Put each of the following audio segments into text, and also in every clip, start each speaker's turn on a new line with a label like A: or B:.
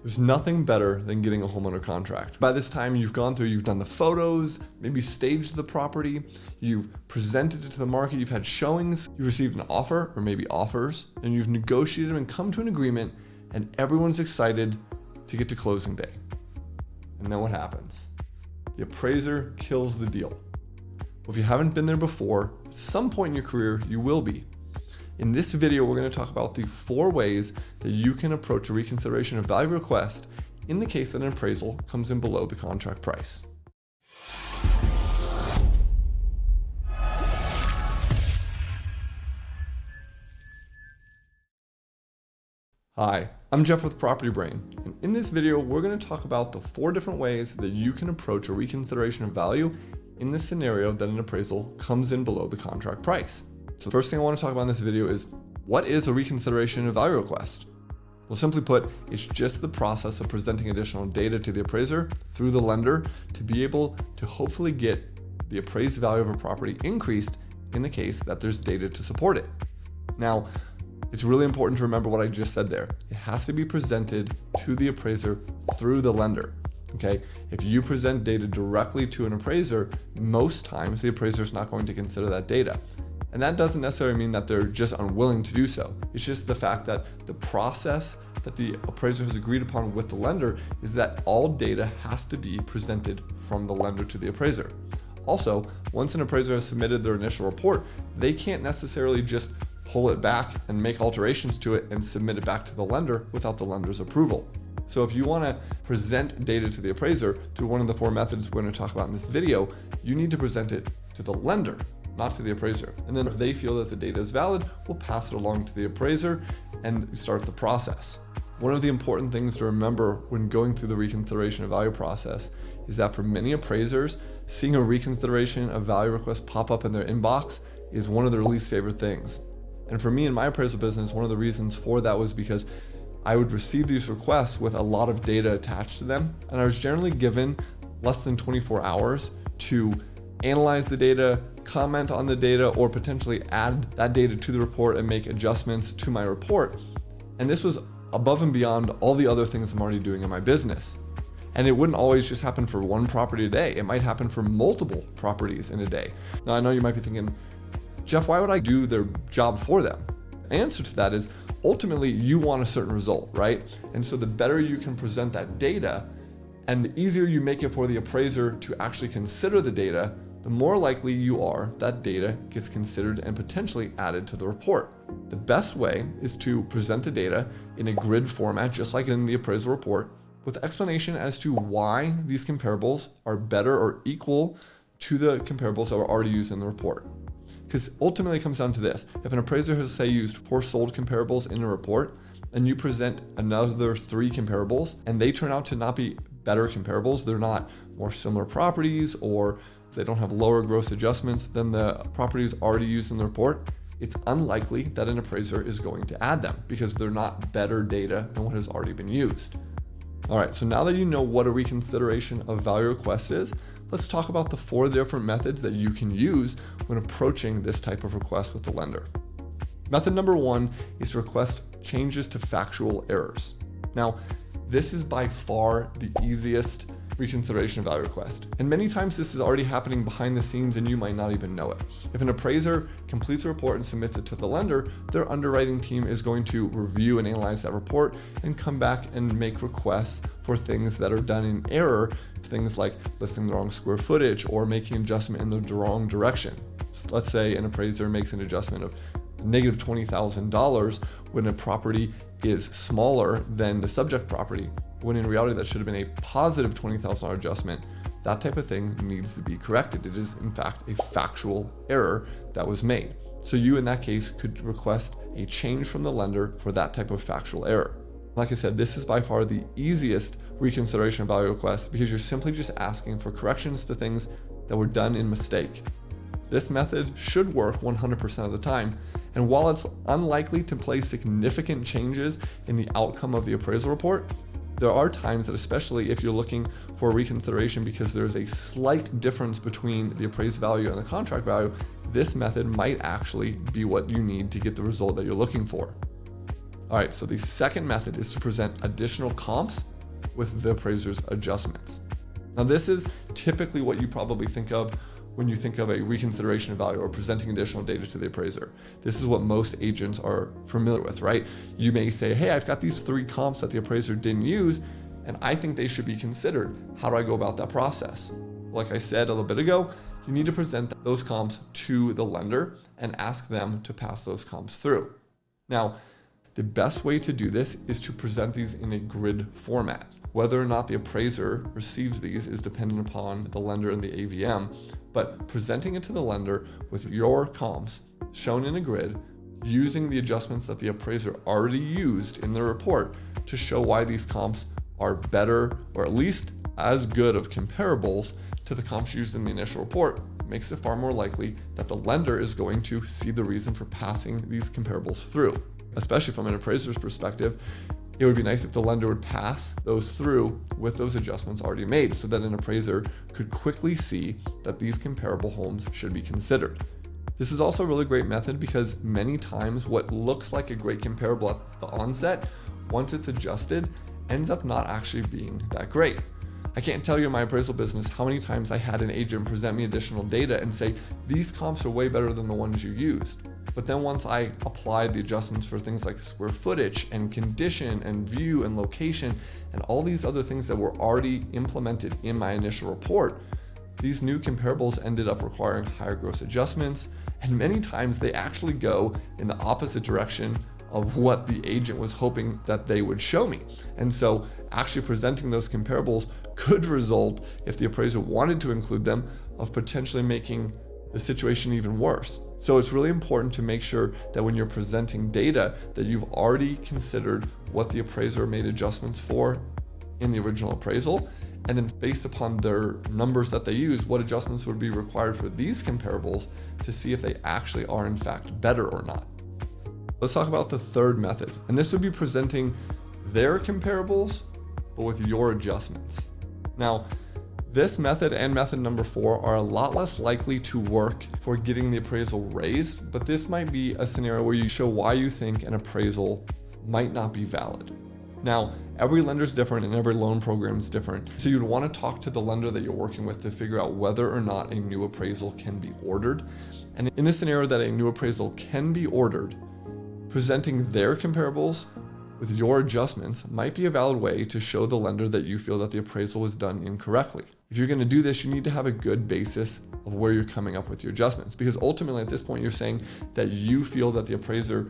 A: There's nothing better than getting a home under contract. By this time, you've gone through, you've done the photos, maybe staged the property, you've presented it to the market, you've had showings, you've received an offer or maybe offers, and you've negotiated and come to an agreement, and everyone's excited to get to closing day. And then what happens? The appraiser kills the deal. Well, if you haven't been there before, at some point in your career, you will be. In this video, we're going to talk about the 4 ways that you can approach a reconsideration of value request in the case that an appraisal comes in below the contract price. Hi, I'm Jeff with Property Brain, and in this video, we're going to talk about the 4 different ways that you can approach a reconsideration of value in the scenario that an appraisal comes in below the contract price. So the first thing I want to talk about in this video is, what is a reconsideration of value request? Well, simply put, it's just the process of presenting additional data to the appraiser through the lender to be able to hopefully get the appraised value of a property increased in the case that there's data to support it. Now, it's really important to remember what I just said there. It has to be presented to the appraiser through the lender. Okay, if you present data directly to an appraiser, most times the appraiser is not going to consider that data. And that doesn't necessarily mean that they're just unwilling to do so. It's just the fact that the process that the appraiser has agreed upon with the lender is that all data has to be presented from the lender to the appraiser. Also, once an appraiser has submitted their initial report, they can't necessarily just pull it back and make alterations to it and submit it back to the lender without the lender's approval. So if you want to present data to the appraiser through one of the 4 methods we're going to talk about in this video, you need to present it to the lender, not to the appraiser. And then if they feel that the data is valid, we'll pass it along to the appraiser and start the process. One of the important things to remember when going through the reconsideration of value process is that for many appraisers, seeing a reconsideration of value request pop up in their inbox is one of their least favorite things. And for me in my appraisal business, one of the reasons for that was because I would receive these requests with a lot of data attached to them, and I was generally given less than 24 hours to analyze the data, comment on the data, or potentially add that data to the report and make adjustments to my report. And this was above and beyond all the other things I'm already doing in my business. And it wouldn't always just happen for one property a day. It might happen for multiple properties in a day. Now, I know you might be thinking, Jeff, why would I do their job for them? The answer to that is, ultimately, you want a certain result, right? And so the better you can present that data, and the easier you make it for the appraiser to actually consider the data, the more likely you are that data gets considered and potentially added to the report. The best way is to present the data in a grid format, just like in the appraisal report, with explanation as to why these comparables are better or equal to the comparables that were already used in the report. Because ultimately it comes down to this. If an appraiser has, say, used 4 sold comparables in a report, and you present another 3 comparables, and they turn out to not be better comparables, they're not more similar properties, or they don't have lower gross adjustments than the properties already used in the report, it's unlikely that an appraiser is going to add them because they're not better data than what has already been used. All right, so now that you know what a reconsideration of value request is, let's talk about the 4 different methods that you can use when approaching this type of request with the lender. Method number 1 is to request changes to factual errors. Now, this is by far the easiest reconsideration of value request. And many times this is already happening behind the scenes and you might not even know it. If an appraiser completes a report and submits it to the lender, their underwriting team is going to review and analyze that report and come back and make requests for things that are done in error, things like listing the wrong square footage or making an adjustment in the wrong direction. So let's say an appraiser makes an adjustment of negative $20,000 when a property is smaller than the subject property, when in reality that should have been a positive $20,000 adjustment. That type of thing needs to be corrected. It is in fact a factual error that was made. So you in that case could request a change from the lender for that type of factual error. Like I said, this is by far the easiest reconsideration of value request because you're simply just asking for corrections to things that were done in mistake. This method should work 100% of the time, and while it's unlikely to play significant changes in the outcome of the appraisal report, there are times that, especially if you're looking for a reconsideration because there's a slight difference between the appraised value and the contract value, this method might actually be what you need to get the result that you're looking for. All right, so the second method is to present additional comps with the appraiser's adjustments. Now, this is typically what you probably think of when you think of a reconsideration of value or presenting additional data to the appraiser. This is what most agents are familiar with, right? You may say, hey, I've got these 3 comps that the appraiser didn't use, and I think they should be considered. How do I go about that process? Like I said a little bit ago, you need to present those comps to the lender and ask them to pass those comps through. Now, the best way to do this is to present these in a grid format. Whether or not the appraiser receives these is dependent upon the lender and the AVM, but presenting it to the lender with your comps shown in a grid, using the adjustments that the appraiser already used in the report to show why these comps are better or at least as good of comparables to the comps used in the initial report, makes it far more likely that the lender is going to see the reason for passing these comparables through. Especially from an appraiser's perspective, it would be nice if the lender would pass those through with those adjustments already made so that an appraiser could quickly see that these comparable homes should be considered. This is also a really great method because many times what looks like a great comparable at the onset, once it's adjusted, ends up not actually being that great. I can't tell you in my appraisal business how many times I had an agent present me additional data and say, these comps are way better than the ones you used. But then once I applied the adjustments for things like square footage and condition and view and location and all these other things that were already implemented in my initial report, these new comparables ended up requiring higher gross adjustments. And many times they actually go in the opposite direction of what the agent was hoping that they would show me. And so actually presenting those comparables could result, if the appraiser wanted to include them, of potentially making the situation even worse. So it's really important to make sure that when you're presenting data that you've already considered what the appraiser made adjustments for in the original appraisal, and then based upon their numbers that they use, what adjustments would be required for these comparables to see if they actually are in fact better or not. Let's talk about the third method, and this would be presenting their comparables, but with your adjustments. Now, this method and method number 4 are a lot less likely to work for getting the appraisal raised, but this might be a scenario where you show why you think an appraisal might not be valid. Now, every lender is different and every loan program is different, so you'd want to talk to the lender that you're working with to figure out whether or not a new appraisal can be ordered. And in this scenario that a new appraisal can be ordered, presenting their comparables with your adjustments might be a valid way to show the lender that you feel that the appraisal was done incorrectly. If you're going to do this, you need to have a good basis of where you're coming up with your adjustments, because ultimately at this point you're saying that you feel that the appraiser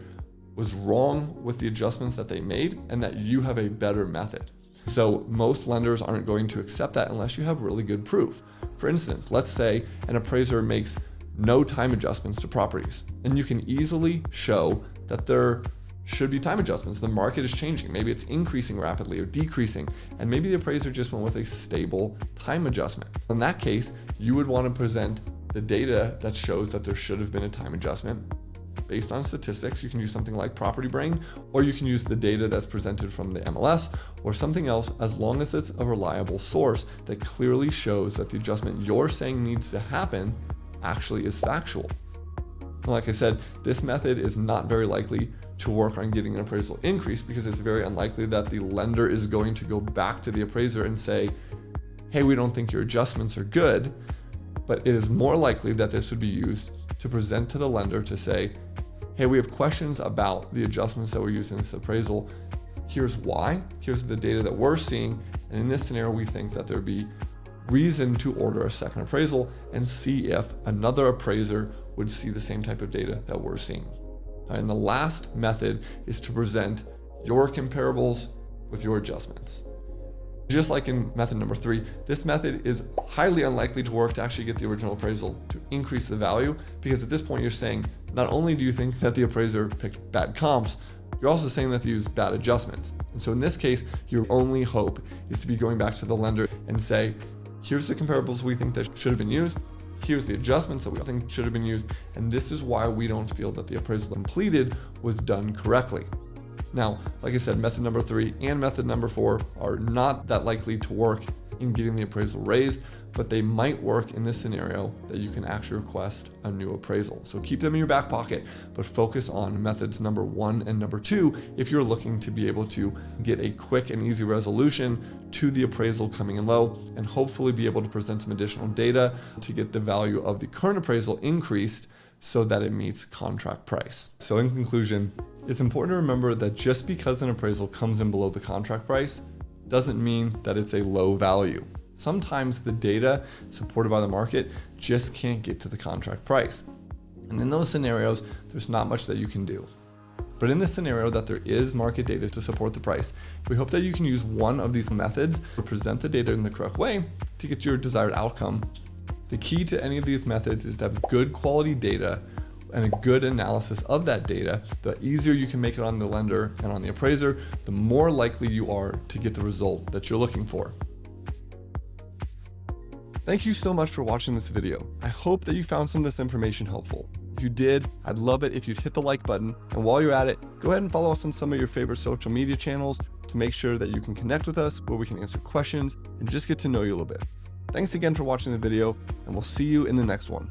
A: was wrong with the adjustments that they made and that you have a better method. So most lenders aren't going to accept that unless you have really good proof. For instance, let's say an appraiser makes no time adjustments to properties, and you can easily show that there should be time adjustments. The market is changing. Maybe it's increasing rapidly or decreasing, and maybe the appraiser just went with a stable time adjustment. In that case, you would want to present the data that shows that there should have been a time adjustment. Based on statistics, you can use something like Property Brain, or you can use the data that's presented from the MLS or something else, as long as it's a reliable source that clearly shows that the adjustment you're saying needs to happen actually is factual. Like I said, this method is not very likely to work on getting an appraisal increase because it's very unlikely that the lender is going to go back to the appraiser and say, hey, we don't think your adjustments are good. But it is more likely that this would be used to present to the lender to say, hey, we have questions about the adjustments that we're using in this appraisal. Here's why, here's the data that we're seeing. And in this scenario, we think that there'd be reason to order a second appraisal and see if another appraiser would see the same type of data that we're seeing. And the last method is to present your comparables with your adjustments. Just like in method number 3, this method is highly unlikely to work to actually get the original appraisal to increase the value, because at this point you're saying, not only do you think that the appraiser picked bad comps, you're also saying that they used bad adjustments. And so in this case, your only hope is to be going back to the lender and say, here's the comparables we think that should have been used. Here's the adjustments that we think should have been used. And this is why we don't feel that the appraisal completed was done correctly. Now, like I said, method number 3 and method number 4 are not that likely to work in getting the appraisal raised, but they might work in this scenario that you can actually request a new appraisal. So keep them in your back pocket, but focus on methods number 1 and number 2 if you're looking to be able to get a quick and easy resolution to the appraisal coming in low, and hopefully be able to present some additional data to get the value of the current appraisal increased so that it meets contract price. So in conclusion, it's important to remember that just because an appraisal comes in below the contract price doesn't mean that it's a low value. Sometimes the data supported by the market just can't get to the contract price. And in those scenarios, there's not much that you can do. But in the scenario that there is market data to support the price, we hope that you can use one of these methods to present the data in the correct way to get your desired outcome. The key to any of these methods is to have good quality data and a good analysis of that data. The easier you can make it on the lender and on the appraiser, the more likely you are to get the result that you're looking for. Thank you so much for watching this video. I hope that you found some of this information helpful. If you did, I'd love it if you'd hit the like button. And while you're at it, go ahead and follow us on some of your favorite social media channels to make sure that you can connect with us, where we can answer questions and just get to know you a little bit. Thanks again for watching the video, and we'll see you in the next one.